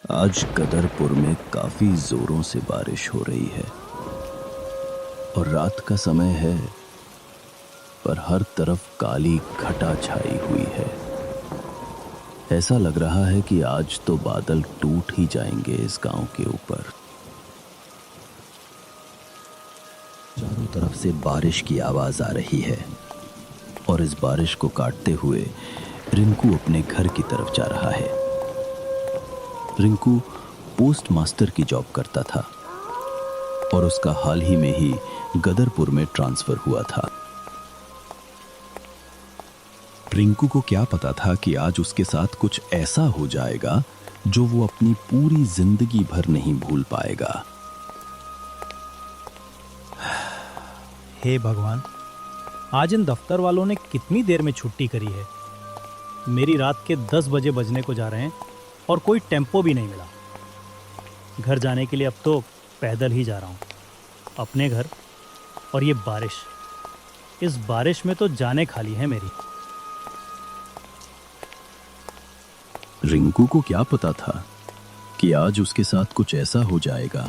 आज गदरपुर में काफी जोरों से बारिश हो रही है और रात का समय है, पर हर तरफ काली घटा छाई हुई है। ऐसा लग रहा है कि आज तो बादल टूट ही जाएंगे इस गांव के ऊपर। चारों तरफ से बारिश की आवाज आ रही है और इस बारिश को काटते हुए रिंकू अपने घर की तरफ जा रहा है। रिंकू पोस्ट मास्टर की जॉब करता था और उसका हाल ही में ही गदरपुर में ट्रांसफर हुआ था। रिंकू को क्या पता था कि आज उसके साथ कुछ ऐसा हो जाएगा जो वो अपनी पूरी जिंदगी भर नहीं भूल पाएगा। हे भगवान, आज इन दफ्तर वालों ने कितनी देर में छुट्टी करी है। मेरी रात के 10 बजे बजने को जा रहे हैं और कोई टेम्पो भी नहीं मिला। घर जाने के लिए अब तो पैदल ही जा रहा हूँ अपने घर। और ये बारिश, इस बारिश में तो जाने खाली है मेरी। रिंकू को क्या पता था कि आज उसके साथ कुछ ऐसा हो जाएगा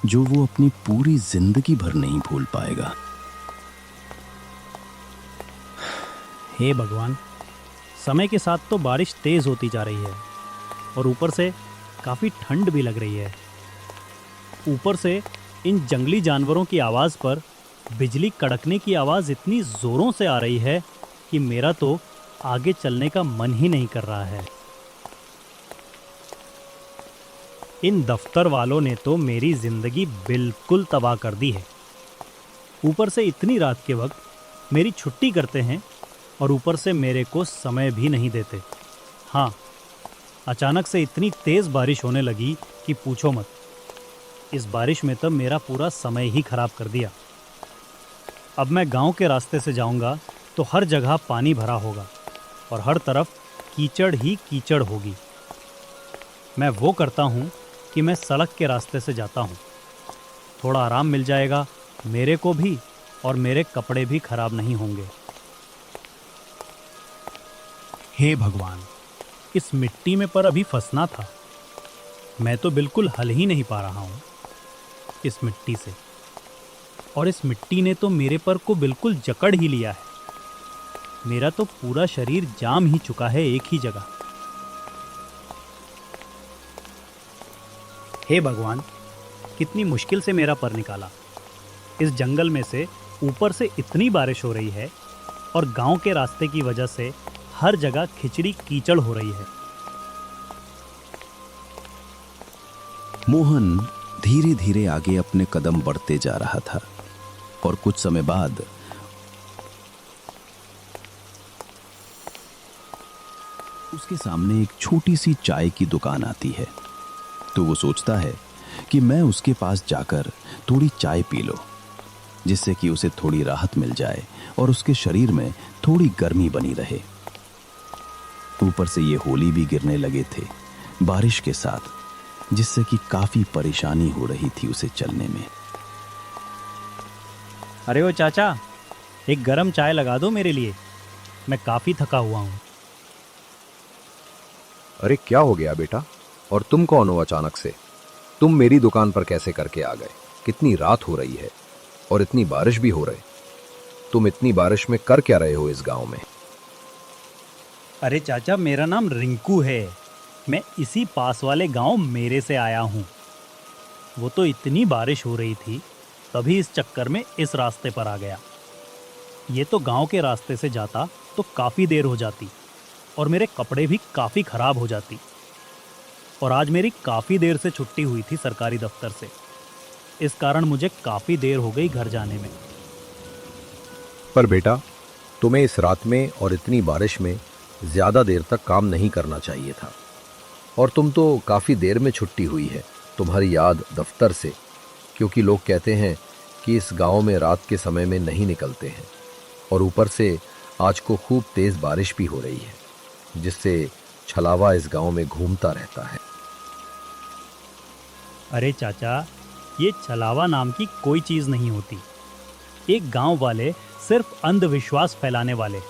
जो वो अपनी पूरी जिंदगी भर नहीं भूल पाएगा। हे भगवान, समय के साथ तो बारिश तेज होती जा रही है और ऊपर से काफ़ी ठंड भी लग रही है। ऊपर से इन जंगली जानवरों की आवाज़ पर बिजली कड़कने की आवाज़ इतनी ज़ोरों से आ रही है कि मेरा तो आगे चलने का मन ही नहीं कर रहा है। इन दफ्तर वालों ने तो मेरी ज़िंदगी बिल्कुल तबाह कर दी है। ऊपर से इतनी रात के वक्त मेरी छुट्टी करते हैं और ऊपर से मेरे को समय भी नहीं देते। हाँ, अचानक से इतनी तेज़ बारिश होने लगी कि पूछो मत। इस बारिश में तो मेरा पूरा समय ही खराब कर दिया। अब मैं गांव के रास्ते से जाऊंगा तो हर जगह पानी भरा होगा और हर तरफ कीचड़ ही कीचड़ होगी। मैं वो करता हूँ कि मैं सड़क के रास्ते से जाता हूँ। थोड़ा आराम मिल जाएगा मेरे को भी और मेरे कपड़े भी खराब नहीं होंगे। हे भगवान, इस मिट्टी में पर अभी फंसना था। मैं तो बिल्कुल हल ही नहीं पा रहा हूँ इस मिट्टी से, और इस मिट्टी ने तो मेरे पर को बिल्कुल जकड़ ही लिया है। मेरा तो पूरा शरीर जाम ही चुका है एक ही जगह। हे भगवान, कितनी मुश्किल से मेरा पर निकाला। इस जंगल में से ऊपर से इतनी बारिश हो रही है और गांव के रास्ते की वजह से हर जगह खिचड़ी कीचड़ हो रही है। मोहन धीरे धीरे आगे अपने कदम बढ़ते जा रहा था और कुछ समय बाद उसके सामने एक छोटी सी चाय की दुकान आती है। तो वो सोचता है कि मैं उसके पास जाकर थोड़ी चाय पी लो, जिससे कि उसे थोड़ी राहत मिल जाए और उसके शरीर में थोड़ी गर्मी बनी रहे। ऊपर से ये होली भी गिरने लगे थे बारिश के साथ, जिससे कि काफी परेशानी हो रही थी उसे चलने में। अरे ओ चाचा, एक गरम चाय लगा दो मेरे लिए, मैं काफ़ी थका हुआ हूँ। अरे क्या हो गया बेटा? और तुम कौन हो अचानक से? तुम मेरी दुकान पर कैसे करके आ गए? कितनी रात हो रही है और इतनी बारिश भी हो रही। तुम इतनी बारिश में कर क्या रहे हो इस गांव में? अरे चाचा, मेरा नाम रिंकू है। मैं इसी पास वाले गांव मेरे से आया हूँ। वो तो इतनी बारिश हो रही थी, तभी इस चक्कर में इस रास्ते पर आ गया। ये तो गांव के रास्ते से जाता तो काफ़ी देर हो जाती और मेरे कपड़े भी काफ़ी ख़राब हो जाती। और आज मेरी काफ़ी देर से छुट्टी हुई थी सरकारी दफ्तर से। इस कारण मुझे काफ़ी देर हो गई घर जाने में। पर बेटा, तुम्हें इस रात में और इतनी बारिश में ज्यादा देर तक काम नहीं करना चाहिए था। और तुम तो काफी देर में छुट्टी हुई है तुम्हारी याद दफ्तर से, क्योंकि लोग कहते हैं कि इस गांव में रात के समय में नहीं निकलते हैं। और ऊपर से आज को खूब तेज बारिश भी हो रही है, जिससे छलावा इस गांव में घूमता रहता है। अरे चाचा, ये छलावा नाम की कोई चीज़ नहीं होती। एक गांव वाले सिर्फ अंधविश्वास फैलाने वाले,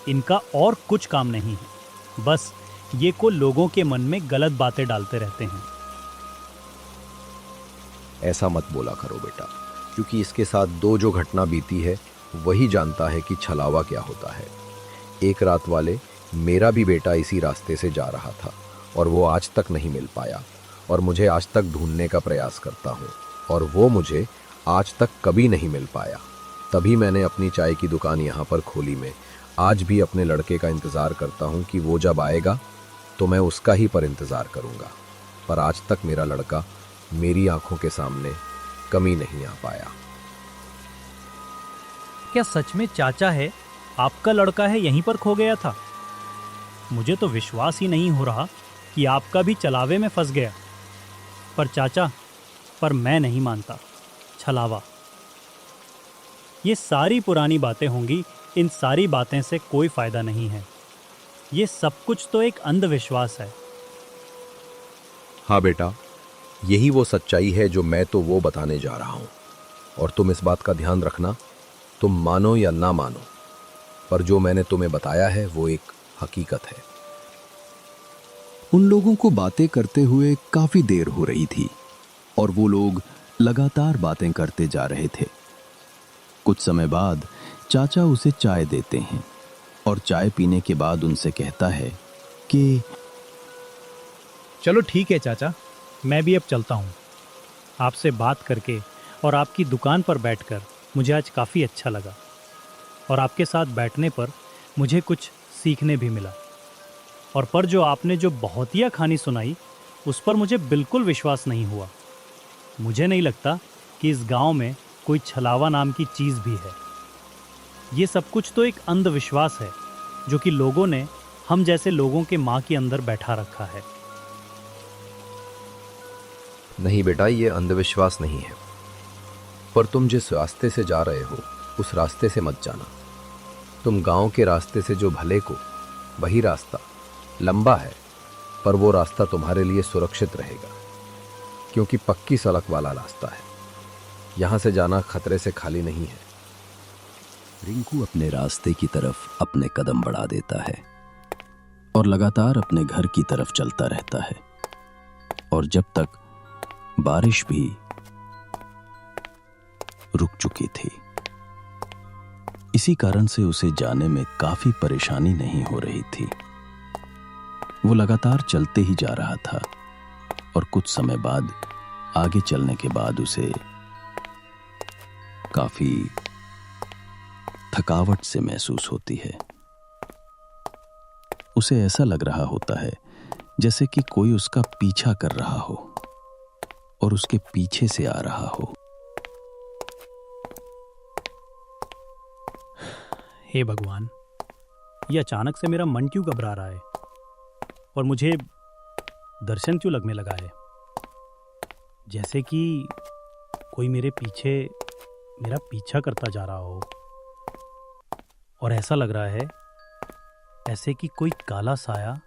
इनका और कुछ काम नहीं है। बस ये को लोगों के मन में गलत बातें डालते रहते हैं। ऐसा मत बोला करो बेटा, क्योंकि इसके साथ दो जो घटना बीती है वही जानता है कि छलावा क्या होता है। एक रात वाले मेरा भी बेटा इसी रास्ते से जा रहा था और वो आज तक नहीं मिल पाया और मुझे आज तक ढूंढने का प्रयास करता हूँ और वो मुझे आज तक कभी नहीं मिल पाया। तभी मैंने अपनी चाय की दुकान यहाँ पर खोली। में आज भी अपने लड़के का इंतज़ार करता हूँ कि वो जब आएगा तो मैं उसका ही पर इंतज़ार करूँगा, पर आज तक मेरा लड़का मेरी आंखों के सामने कमी नहीं आ पाया। क्या सच में चाचा है, आपका लड़का है यहीं पर खो गया था? मुझे तो विश्वास ही नहीं हो रहा कि आपका भी चलावे में फंस गया। पर चाचा, पर मैं नहीं मानता, छलावा। ये सारी पुरानी बातें होंगी, इन सारी बातें से कोई फायदा नहीं है। ये सब कुछ तो एक अंधविश्वास है। हाँ बेटा, यही वो सच्चाई है जो मैं तो वो बताने जा रहा हूँ। और तुम इस बात का ध्यान रखना, तुम मानो या ना मानो, पर जो मैंने तुम्हें बताया है वो एक हकीकत है। उन लोगों को बातें करते हुए काफी देर हो रही थी और वो लोग लगातार बातें करते जा रहे थे। कुछ समय बाद चाचा उसे चाय देते हैं और चाय पीने के बाद उनसे कहता है कि चलो ठीक है चाचा, मैं भी अब चलता हूँ। आपसे बात करके और आपकी दुकान पर बैठकर मुझे आज काफ़ी अच्छा लगा और आपके साथ बैठने पर मुझे कुछ सीखने भी मिला। और पर जो आपने जो बहुतिया कहानी सुनाई उस पर मुझे बिल्कुल विश्वास नहीं हुआ। मुझे नहीं लगता कि इस गांव में कोई छलावा नाम की चीज़ भी है। ये सब कुछ तो एक अंधविश्वास है जो कि लोगों ने हम जैसे लोगों के माँ के अंदर बैठा रखा है। नहीं बेटा, ये अंधविश्वास नहीं है, पर तुम जिस रास्ते से जा रहे हो उस रास्ते से मत जाना। तुम गांव के रास्ते से जो भले को, वही रास्ता लंबा है, पर वो रास्ता तुम्हारे लिए सुरक्षित रहेगा क्योंकि पक्की सड़क वाला रास्ता है। यहाँ से जाना खतरे से खाली नहीं है। रिंकू अपने रास्ते की तरफ अपने कदम बढ़ा देता है और लगातार अपने घर की तरफ चलता रहता है और जब तक बारिश भी रुक चुकी थी। इसी कारण से उसे जाने में काफी परेशानी नहीं हो रही थी। वो लगातार चलते ही जा रहा था और कुछ समय बाद आगे चलने के बाद उसे काफी थकावट से महसूस होती है। उसे ऐसा लग रहा होता है जैसे कि कोई उसका पीछा कर रहा हो और उसके पीछे से आ रहा हो। हे भगवान, ये अचानक से मेरा मन क्यों घबरा रहा है और मुझे दर्शन क्यों लगने लगा है, जैसे कि कोई मेरे पीछे मेरा पीछा करता जा रहा हो। और ऐसा लग रहा है ऐसे कि कोई काला साया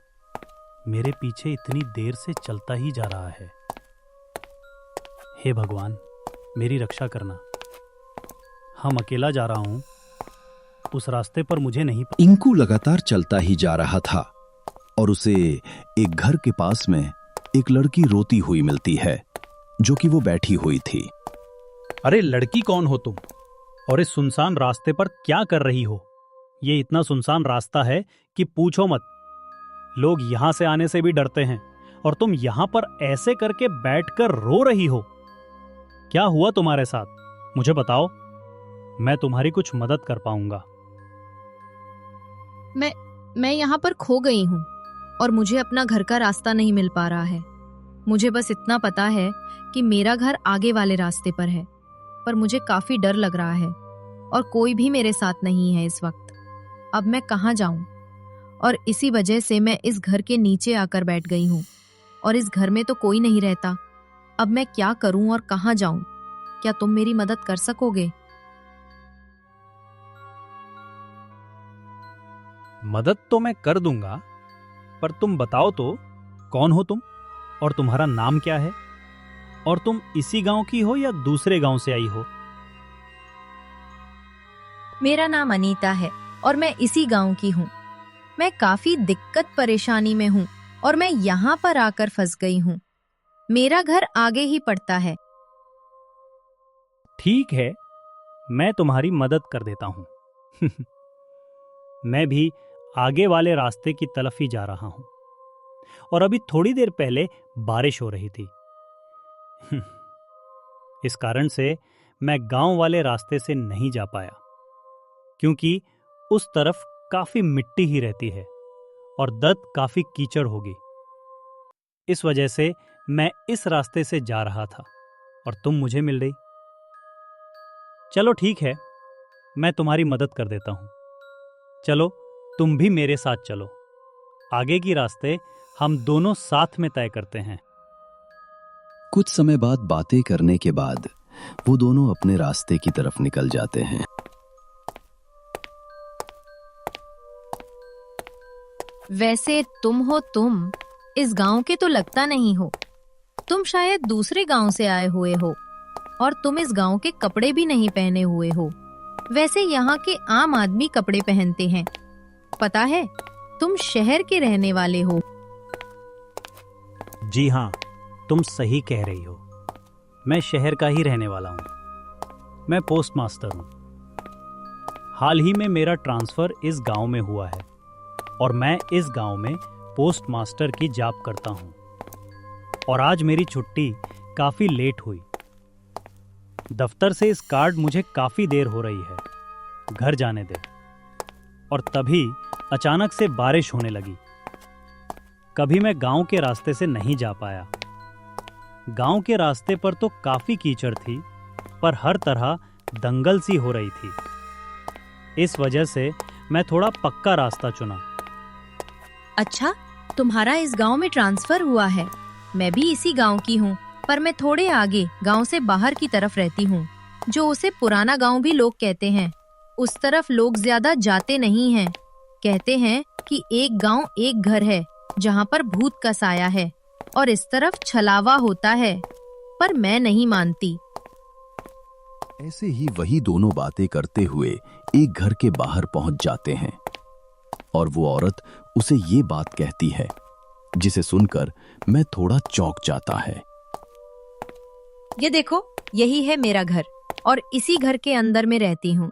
मेरे पीछे इतनी देर से चलता ही जा रहा है। हे भगवान, मेरी रक्षा करना। हम अकेला जा रहा हूं, उस रास्ते पर मुझे नहीं इंकू लगातार चलता ही जा रहा था और उसे एक घर के पास में एक लड़की रोती हुई मिलती है जो कि वो बैठी हुई थी। अरे लड़की, कौन हो तुम और इस सुनसान रास्ते पर क्या कर रही हो? ये इतना सुनसान रास्ता है कि पूछो मत। लोग यहां से आने से भी डरते हैं और तुम यहां पर ऐसे करके बैठकर रो रही हो। क्या हुआ तुम्हारे साथ? मुझे बताओ, मैं तुम्हारी कुछ मदद कर पाऊंगा। मैं यहाँ पर खो गई हूँ और मुझे अपना घर का रास्ता नहीं मिल पा रहा है। मुझे बस इतना पता है कि मेरा घर आगे वाले रास्ते पर है, पर मुझे काफी डर लग रहा है और कोई भी मेरे साथ नहीं है इस वक्त। अब मैं कहाँ जाऊँ? और इसी वजह से मैं इस घर के नीचे आकर बैठ गई हूँ और इस घर में तो कोई नहीं रहता। अब मैं क्या करूँ और कहाँ जाऊँ? क्या तुम मेरी मदद कर सकोगे? मदद तो मैं कर दूंगा, पर तुम बताओ तो, कौन हो तुम और तुम्हारा नाम क्या है? और तुम इसी गांव की हो या दूसरे गांव से आई हो? मेरा नाम अनीता है और मैं इसी गांव की हूँ। मैं काफी दिक्कत परेशानी में हूँ और मैं यहाँ पर आकर फंस गई हूँ। मेरा घर आगे ही पड़ता है। ठीक है, मैं तुम्हारी मदद कर देता हूँ। मैं भी आगे वाले रास्ते की तरफ ही जा रहा हूँ और अभी थोड़ी देर पहले बारिश हो रही थी। इस कारण से मैं गांव वाले रास्ते से नहीं जा पाया, क्योंकि उस तरफ काफी मिट्टी ही रहती है और दत्त काफी कीचड़ होगी। इस वजह से मैं इस रास्ते से जा रहा था और तुम मुझे मिल गई। चलो ठीक है, मैं तुम्हारी मदद कर देता हूँ। चलो तुम भी मेरे साथ चलो। आगे की रास्ते हम दोनों साथ में तय करते हैं। कुछ समय बाद बातें करने के बाद वो दोनों अपने रास्ते की तरफ निकल जाते हैं। वैसे तुम इस गांव के तो लगता नहीं हो। तुम शायद दूसरे गांव से आए हुए हो और तुम इस गांव के कपड़े भी नहीं पहने हुए हो। वैसे यहाँ के आम आदमी कपड़े पहनते हैं। पता है, तुम शहर के रहने वाले हो। जी हाँ, तुम सही कह रही हो। मैं शहर का ही रहने वाला हूँ। मैं पोस्ट मास्टर हूँ। हाल ही में मेरा ट्रांसफर इस गांव में हुआ है और मैं इस गांव में पोस्ट मास्टर की जॉब करता हूँ। और आज मेरी छुट्टी काफी लेट हुई। दफ्तर से इस कार्ड मुझे काफी देर हो रही है। घर जाने दे। और तभी अचानक से बारिश होने लगी। कभी मैं गांव के रास्ते से नहीं जा पाया। गांव के रास्ते पर तो काफी कीचड़ थी, पर हर तरह दंगल सी हो रही थी। इस वजह से मैं थोड़ा पक्का रास्ता चुना। अच्छा, तुम्हारा इस गांव में ट्रांसफर हुआ है। मैं भी इसी गांव की हूँ, पर मैं थोड़े आगे गांव से बाहर की तरफ रहती हूँ, जो उसे पुराना गांव भी लोग कहते हैं। उस तरफ लोग ज्यादा जाते नहीं हैं। कहते हैं कि एक गांव एक घर है जहाँ पर भूत का साया है और इस तरफ छलावा होता है, पर मैं नहीं मानती। ऐसे ही वही दोनों बातें करते हुए एक घर के बाहर पहुंच जाते हैं और वो औरत उसे ये बात कहती है, जिसे सुनकर मैं थोड़ा चौंक जाता है। ये देखो, यही है मेरा घर और इसी घर के अंदर में रहती हूँ।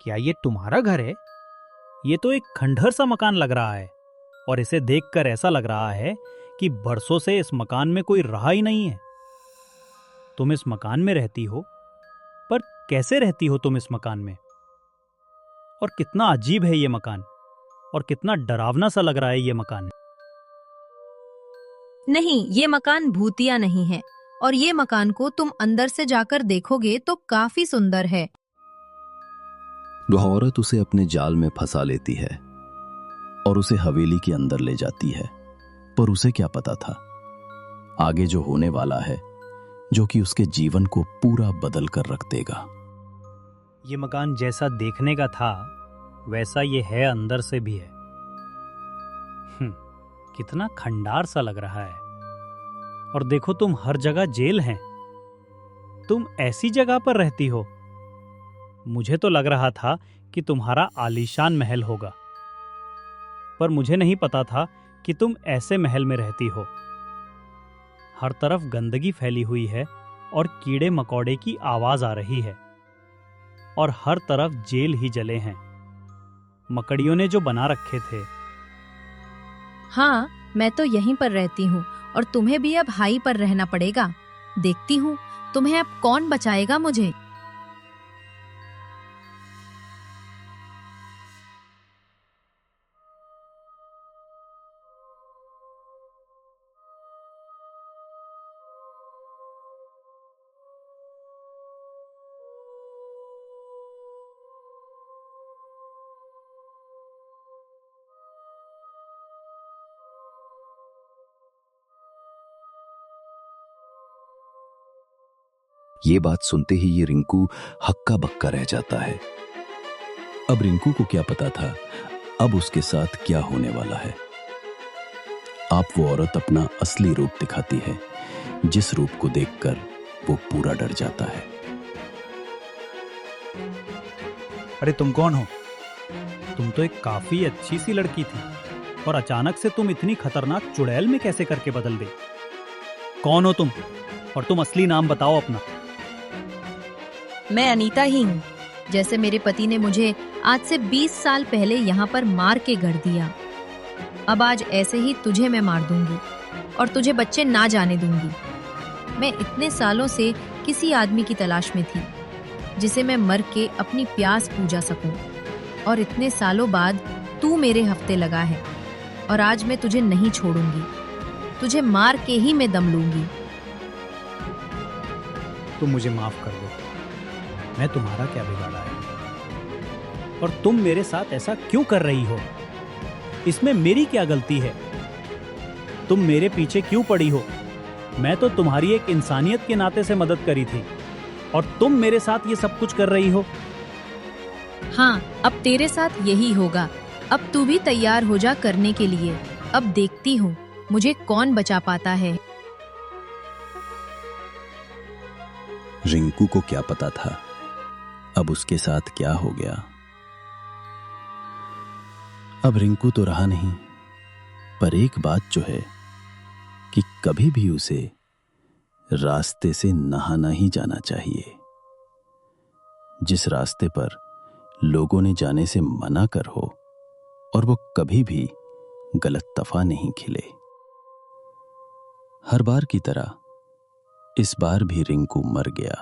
क्या ये तुम्हारा घर है? ये तो एक खंडहर सा मकान लग रहा है और इसे देखकर ऐसा लग रहा है कि बरसों से इस मकान में कोई रहा ही नहीं है। तुम इस मकान में रहती हो, पर कैसे रहती हो तुम इस मकान में? और कितना अजीब है ये मकान और कितना डरावना सा लग रहा है ये मकान। नहीं, ये मकान भूतिया नहीं है और ये मकान को तुम अंदर से जाकर देखोगे तो काफी सुंदर है। वह औरत उसे अपने जाल में फंसा लेती है और उसे हवेली के अंदर ले जाती है, पर उसे क्या पता था आगे जो होने वाला है, जो कि उसके जीवन को पूरा बदल कर रख देगा। ये मकान जैसा देखने का था वैसा ये है, अंदर से भी है। कितना खंडार सा लग रहा है। और देखो, तुम हर जगह जेल हैं। तुम ऐसी जगह पर रहती हो। मुझे तो लग रहा था कि तुम्हारा आलीशान महल होगा, पर मुझे नहीं पता था कि तुम ऐसे महल में रहती हो। हर तरफ गंदगी फैली हुई है और कीड़े मकोड़े की आवाज आ रही है और हर तरफ जेल ही जले हैं। मकड़ियों ने जो बना रखे थे। हाँ, मैं तो यहीं पर रहती हूँ और तुम्हें भी अब हाई पर रहना पड़ेगा। देखती हूँ तुम्हें अब कौन बचाएगा मुझे। ये बात सुनते ही ये रिंकू हक्का बक्का रह जाता है। अब रिंकू को क्या पता था अब उसके साथ क्या होने वाला है। आप वो औरत अपना असली रूप दिखाती है, जिस रूप को देखकर वो पूरा डर जाता है। अरे तुम कौन हो? तुम तो एक काफी अच्छी सी लड़की थी, और अचानक से तुम इतनी खतरनाक चुड़ैल में कैसे करके बदल गई? कौन हो तुम, और तुम असली नाम बताओ अपना। मैं अनीता ही हूँ, जैसे मेरे पति ने मुझे आज से 20 साल पहले यहाँ पर मार के गढ़ दिया। अब आज ऐसे ही तुझे मैं मार दूंगी और तुझे बच्चे ना जाने दूंगी। मैं इतने सालों से किसी आदमी की तलाश में थी जिसे मैं मर के अपनी प्यास पूजा सकूं, और इतने सालों बाद तू मेरे हफ्ते लगा है, और आज मैं तुझे नहीं छोड़ूंगी। तुझे मार के ही मैं दम लूंगी। तुम मुझे माफ कर दो, मैं तुम्हारा क्या बिगाड़ा है? और तुम मेरे साथ ऐसा क्यों कर रही हो? इसमें मेरी क्या गलती है? तुम मेरे पीछे क्यों पड़ी हो? मैं तो तुम्हारी एक इंसानियत के नाते से मदद करी थी, और तुम मेरे साथ ये सब कुछ कर रही हो। हाँ, अब तेरे साथ यही होगा। अब तू भी तैयार हो जा करने के लिए। अब देखती हूँ मुझे कौन बचा पाता है। रिंकू को क्या पता था अब उसके साथ क्या हो गया। अब रिंकू तो रहा नहीं, पर एक बात जो है कि कभी भी उसे रास्ते से नहाना ही जाना चाहिए। जिस रास्ते पर लोगों ने जाने से मना कर हो, और वो कभी भी गलत तफा नहीं खिले। हर बार की तरह इस बार भी रिंकू मर गया।